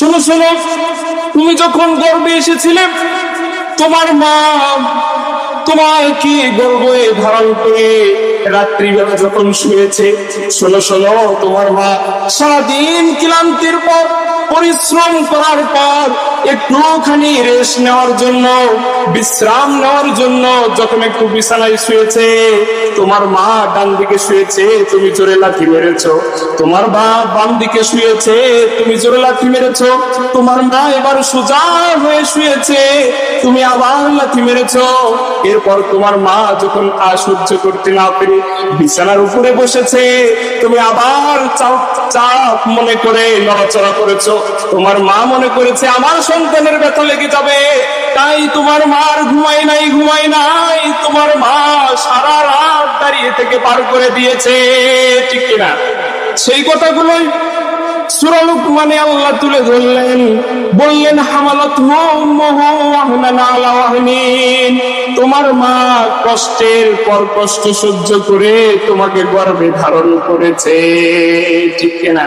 শোনো শোনো, তুমি যখন গর্ভে এসেছিলে তোমার মা তোমাকে গর্ভে ধারণ করে রাত্রিবেলা যখন শুয়েছে, শোনো শোনো, তোমার মা সারাদিন ক্লান্তির পর পরিশ্রম করার পর একটুখানি রেস্ট নেওয়ার জন্য, বিশ্রাম নেওয়ার জন্য যখন একটু বিছানায় শুয়েছে, তোমার মা ডান দিকে শুয়েছে, তুমি জোরে লাথি মেরেছো। তোমার বাপ বাম দিকে শুয়েছে, তুমি জোরে লাথি মেরেছো। তোমার মা এবার সোজা হয়ে শুয়েছে, তুমি আবার লাথি মেরেছো। এরপর তোমার মা যখন সহ্য করতে না পেরে বিছানার উপরে বসেছে, তুমি আবার চাপ মনে করে নড়াচড়া করেছো। তোমার মা মনে করেছে আমার সন্তানের ব্যথা লেগে যাবে, তাই তোমার মার ঘুমাই নাই, তোমার মা সারা রাত দাঁড়িয়ে থেকে পার করে দিয়েছে, ঠিক কিনা? সেই কথাগুলোই সূরা লুকমানে আল্লাহ তুলে ধরলেন, বললেন হামালাতহু উম্মুহু ওয়াহনান আলা ওয়াহনিন, তোমার মা কষ্টের পর কষ্ট সহ্য করে তোমাকে গর্ভে ধারণ করেছে, ঠিক কিনা?